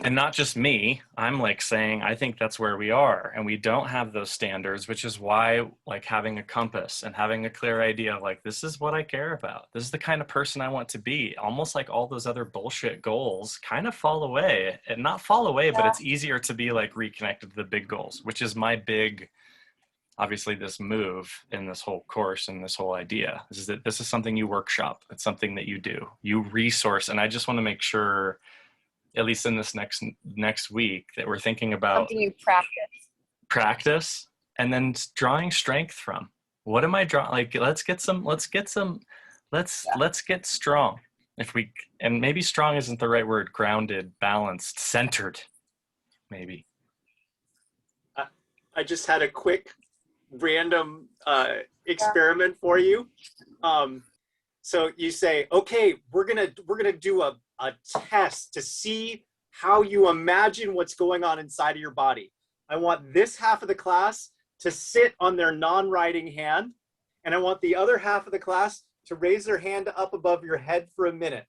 And not just me, I'm like saying, I think that's where we are. And we don't have those standards, which is why like having a compass and having a clear idea, like this is what I care about. This is the kind of person I want to be. Almost like all those other bullshit goals kind of fall away and not fall away, but it's easier to be like reconnected to the big goals, which is my big, obviously this move in this whole course and this whole idea is that this is something you workshop. It's something that you do, you resource. And I just want to make sure, at least in this next week, that we're thinking about something you practice and then drawing strength from. What am I drawing? Like, let's get strong. If we, and maybe strong isn't the right word, grounded, balanced, centered, maybe. I just had a quick random experiment for you. So you say, okay, we're gonna do a test to see how you imagine what's going on inside of your body. I want this half of the class to sit on their non-writing hand, and I want the other half of the class to raise their hand up above your head for a minute.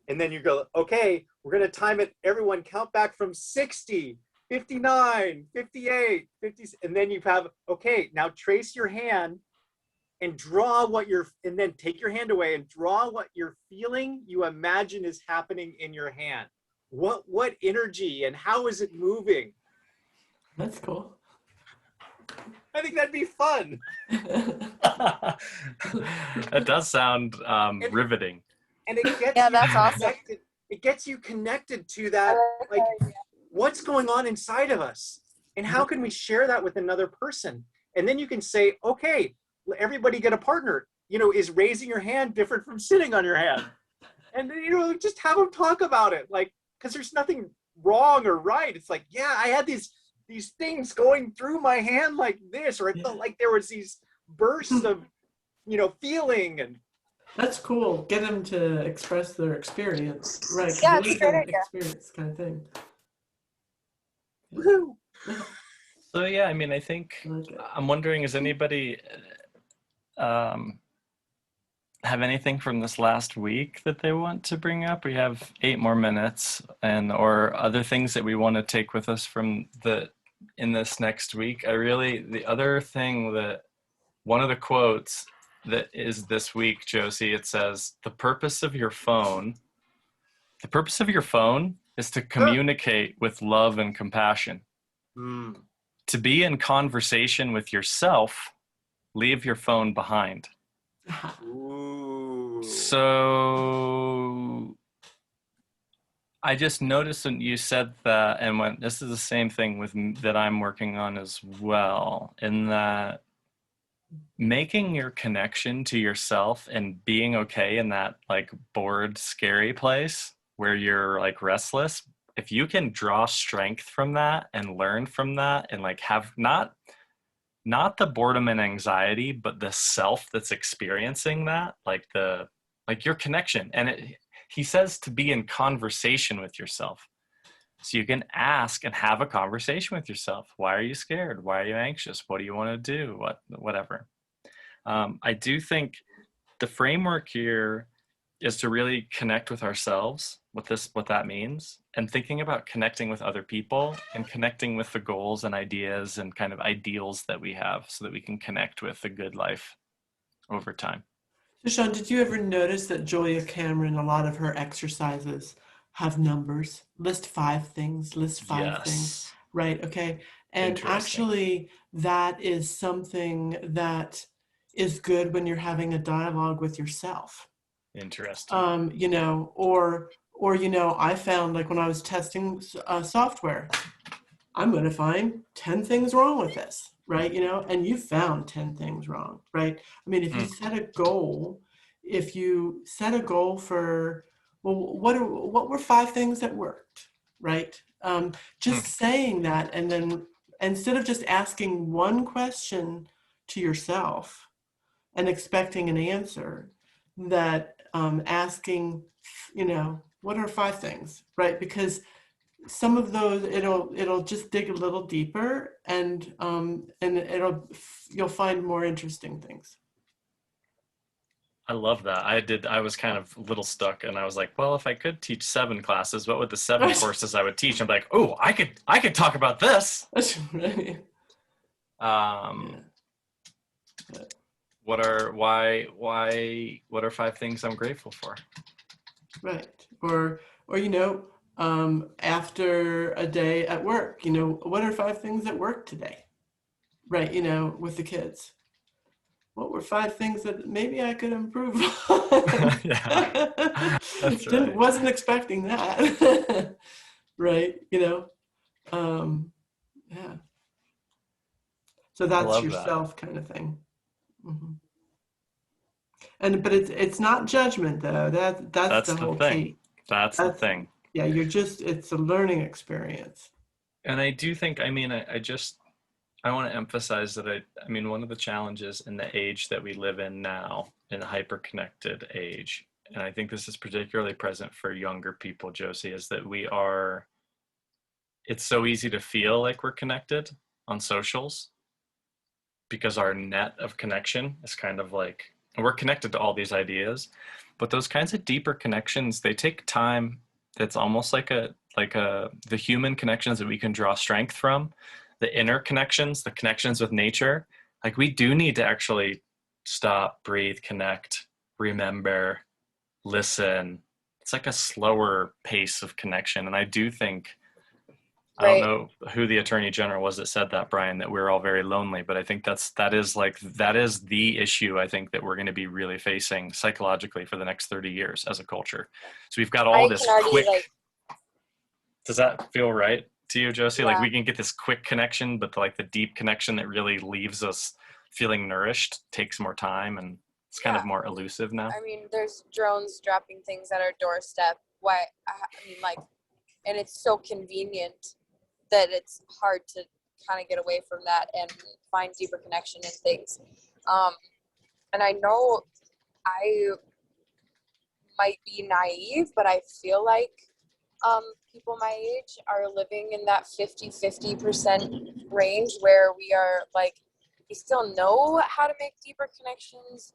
And then you go, okay, we're gonna time it. Everyone count back from 60, 59, 58, 50, and then you have, okay, now trace your hand and draw and then take your hand away and draw what you're feeling you imagine is happening in your hand. What energy and how is it moving? That's cool. I think that'd be fun. That does sound riveting. And it gets that's awesome. It gets you connected to that, like what's going on inside of us and how can we share that with another person? And then you can say, okay, everybody get a partner. You know, is raising your hand different from sitting on your hand? And you know, just have them talk about it, like, because there's nothing wrong or right. It's like, yeah, I had these things going through my hand like this, or I felt like there was these bursts of, you know, feeling. And that's cool. Get them to express their experience, right? Yeah, it's a great idea. Experience kind of thing. Woohoo! So yeah, I mean, I think I'm wondering, is anybody have anything from this last week that they want to bring up? We have 8 more minutes, and or other things that we want to take with us from in this next week. The other thing that one of the quotes that is this week, Josie, it says, the purpose of your phone is to communicate with love and compassion. To be in conversation with yourself, leave your phone behind. Ooh. So I just noticed when you said that, and when this is the same thing that I'm working on as well, in that making your connection to yourself and being okay in that like bored, scary place where you're like restless, if you can draw strength from that and learn from that and like have not not the boredom and anxiety, but the self that's experiencing that, like your connection. And he says to be in conversation with yourself. So you can ask and have a conversation with yourself. Why are you scared? Why are you anxious? What do you want to do? Whatever. I do think the framework here is to really connect with ourselves, what that means, and thinking about connecting with other people and connecting with the goals and ideas and kind of ideals that we have so that we can connect with a good life over time. So Sean, did you ever notice that Julia Cameron, a lot of her exercises have numbers? List 5 things, list 5 things, Yes. right? Okay. And actually, that is something that is good when you're having a dialogue with yourself. Interesting. You know, or you know, I found, like, when I was testing software, I'm going to find 10 things wrong with this, right? You know, and you found 10 things wrong, right? I mean, if you set a goal, for, well, what were 5 things that worked, right? Just saying that, and then instead of just asking one question to yourself and expecting an answer, that asking, you know, what are 5 things, right? Because some of those, it'll just dig a little deeper, and you'll find more interesting things. I love that. I was kind of a little stuck, and I was like, well, if I could teach 7 classes, what would the 7 courses I would teach? I'm like, oh, I could talk about this. That's right. What are 5 things I'm grateful for? Right. Or you know, after a day at work, you know, what are 5 things that worked today? Right, you know, with the kids. What were 5 things that maybe I could improve on? Yeah, that's right. Wasn't expecting that. Right, you know. Yeah. So I that's love that. yourself kind of thing. Mm-hmm. But it's not judgment, though. That's That's the the whole thing. key. That's the thing. Yeah, it's a learning experience. And I do think, I mean, I want to emphasize that I mean, one of the challenges in the age that we live in now, in a hyper-connected age, and I think this is particularly present for younger people, Josie, is that it's so easy to feel like we're connected on socials because our net of connection is kind of like, we're connected to all these ideas, but those kinds of deeper connections, they take time. It's almost like the human connections that we can draw strength from, the inner connections, the connections with nature. Like, we do need to actually stop, breathe, connect, remember, listen. It's like a slower pace of connection. And I do think, I don't know who the Attorney General was that said that, Brian, that we're all very lonely, but I think that is the issue, I think, that we're going to be really facing psychologically for the next 30 years as a culture. So we've got all this quick, does that feel right to you, Josie? Yeah. Like, we can get this quick connection, but the deep connection that really leaves us feeling nourished takes more time, and it's kind of more elusive now. I mean, there's drones dropping things at our doorstep. And it's so convenient that it's hard to kind of get away from that and find deeper connection in things. And I know I might be naive, but I feel like people my age are living in that 50% range where we are like, we still know how to make deeper connections,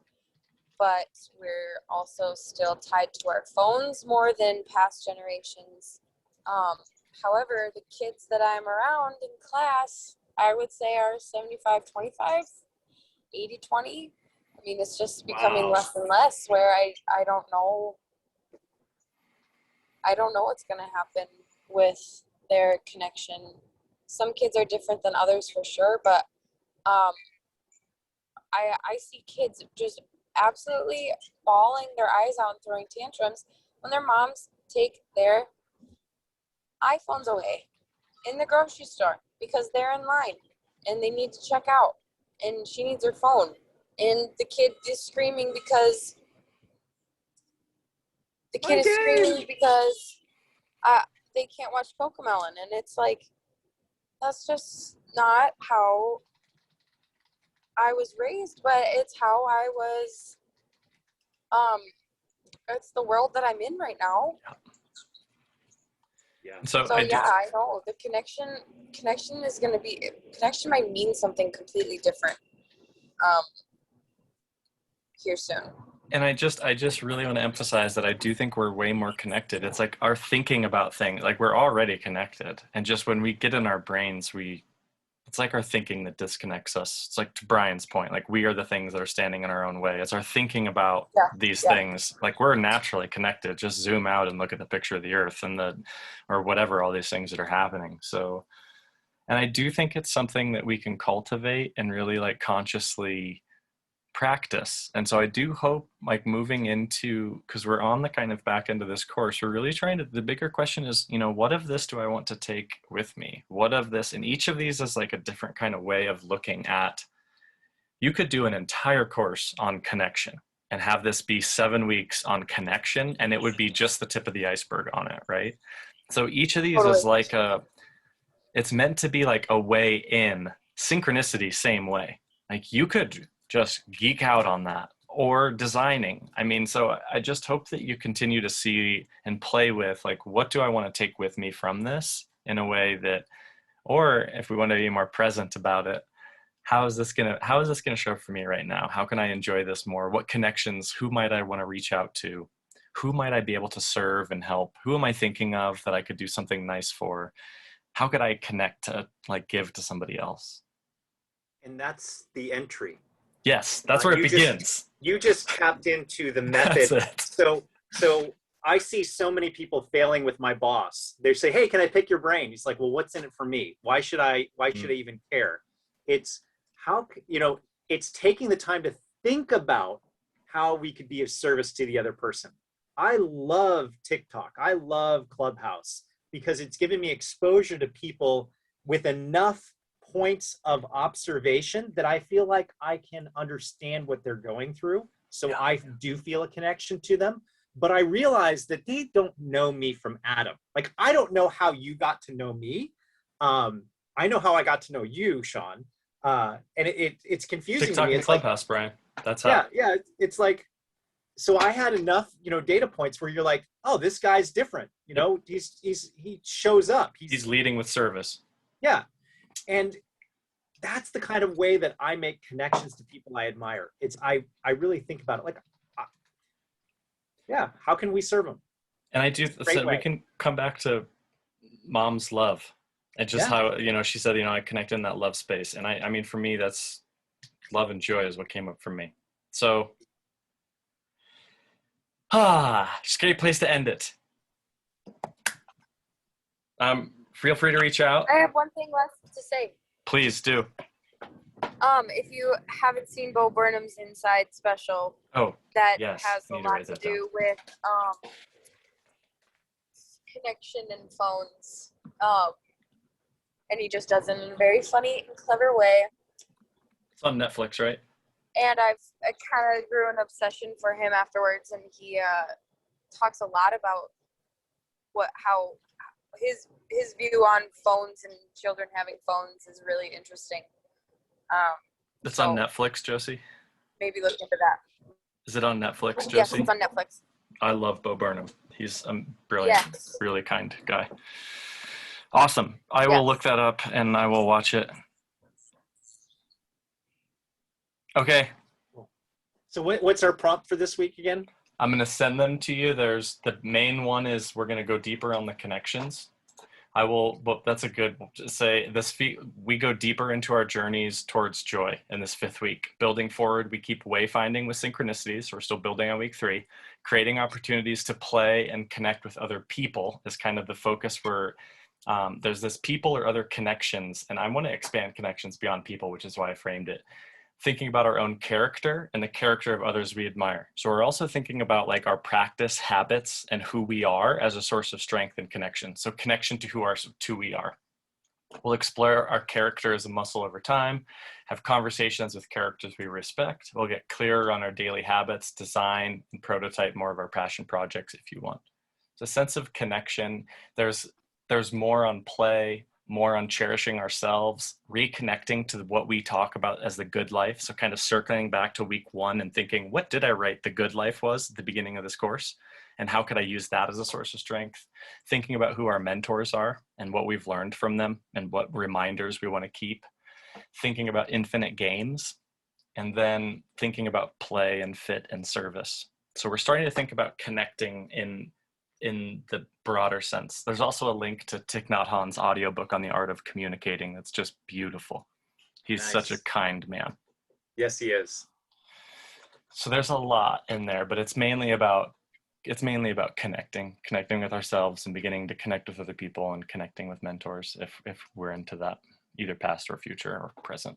but we're also still tied to our phones more than past generations. However, the kids that I'm around in class, I would say are 75-25, 80-20. I mean, it's just becoming less and less, where I don't know what's going to happen with their connection. Some kids are different than others for sure, but I see kids just absolutely bawling their eyes out and throwing tantrums when their moms take their iPhones away in the grocery store because they're in line and they need to check out, and she needs her phone, and the kid is screaming because they can't watch Cocomelon, and it's like, that's just not how I was raised, but it's how I was, it's the world that I'm in right now. Yeah. So So yeah, I know the connection is going to be, connection might mean something completely different here soon. And I just really want to emphasize that I do think we're way more connected. It's like our thinking about things, like we're already connected. And just when we get in our brains, it's like our thinking that disconnects us. It's like to Brian's point, like we are the things that are standing in our own way. It's our thinking about these things. Like we're naturally connected. Just zoom out and look at the picture of the earth and or whatever, all these things that are happening. So, and I do think it's something that we can cultivate and really like consciously practice. And so I do hope like moving into, because we're on the kind of back end of this course, we're really trying to, the bigger question is, what of this do I want to take with me? What of this? And each of these is like a different kind of way of looking at, you could do an entire course on connection and have this be 7 weeks on connection, and it would be just the tip of the iceberg on it, right? So each of these is like it's meant to be like a way in. Synchronicity, same way. Like you could just geek out on that, or designing. I mean, so I just hope that you continue to see and play with like, what do I want to take with me from this in a way that, or if we want to be more present about it, how is this gonna show up for me right now? How can I enjoy this more? What connections, who might I want to reach out to? Who might I be able to serve and help? Who am I thinking of that I could do something nice for? How could I connect to like give to somebody else? And that's the entry. Yes, that's where it begins. You just tapped into the method. That's it. So I see so many people failing with my boss. They say, "Hey, can I pick your brain?" He's like, "Well, what's in it for me? Why should I even care?" It's it's taking the time to think about how we could be of service to the other person. I love TikTok. I love Clubhouse because it's given me exposure to people with enough points of observation that I feel like I can understand what they're going through. So I do feel a connection to them, but I realize that they don't know me from Adam. Like, I don't know how you got to know me. I know how I got to know you, Sean. And it's confusing TikTok to me. and It's Clubhouse, like, Brian. That's how. Yeah. It's like, so I had enough, data points where you're like, oh, this guy's different. He shows up. He's leading with service. Yeah. And that's the kind of way that I make connections to people I admire. I really think about it like, how can we serve them? And I do, so we can come back to mom's love and just how, she said, I connect in that love space. And I mean, for me, that's love and joy is what came up for me. So, just a great place to end it. Feel free to reach out. I have one thing left to say. Please do. If you haven't seen Bo Burnham's Inside special, that has a lot to do with connection and phones. And he just does it in a very funny and clever way. It's on Netflix, right? And I kind of grew an obsession for him afterwards, and he talks a lot about how his view on phones and children having phones is really interesting. It's on Netflix, Josie? Maybe look into that. Is it on Netflix, Josie? Yes, it's on Netflix. I love Bo Burnham. He's a brilliant, really kind guy. Awesome. I will look that up and I will watch it. Okay. So what's our prompt for this week again? I'm going to send them to you. There's the main one is we're going to go deeper on the connections. That's a good, say we go deeper into our journeys towards joy in this 5th week. Building forward, we keep wayfinding with synchronicities. We're still building on week 3. Creating opportunities to play and connect with other people is kind of the focus where there's this people or other connections. And I want to expand connections beyond people, which is why I framed it. Thinking about our own character and the character of others we admire. So we're also thinking about like our practice habits and who we are as a source of strength and connection. So connection to who we are. We'll explore our character as a muscle over time, have conversations with characters we respect. We'll get clearer on our daily habits, design and prototype more of our passion projects if you want. So a sense of connection. There's more on play, more on cherishing ourselves, reconnecting to what we talk about as the good life. So kind of circling back to week 1 and thinking, what did I write the good life was at the beginning of this course? And how could I use that as a source of strength? Thinking about who our mentors are and what we've learned from them and what reminders we want to keep. Thinking about infinite games, and then thinking about play and fit and service. So we're starting to think about connecting in the broader sense. There's also a link to Thich Nhat Hanh's audiobook on the art of communicating. That's just beautiful. He's such a kind man. Yes, he is. So there's a lot in there, but it's mainly about connecting with ourselves and beginning to connect with other people and connecting with mentors if we're into that, either past or future or present.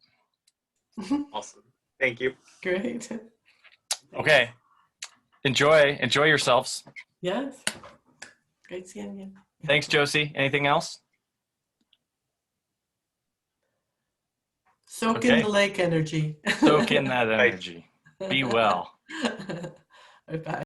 Awesome. Thank you. Great. Okay. Enjoy yourselves. Yes. Great seeing you. Thanks, Josie. Anything else? Soak Okay. in the lake energy. Soak in that energy. Be well. Bye.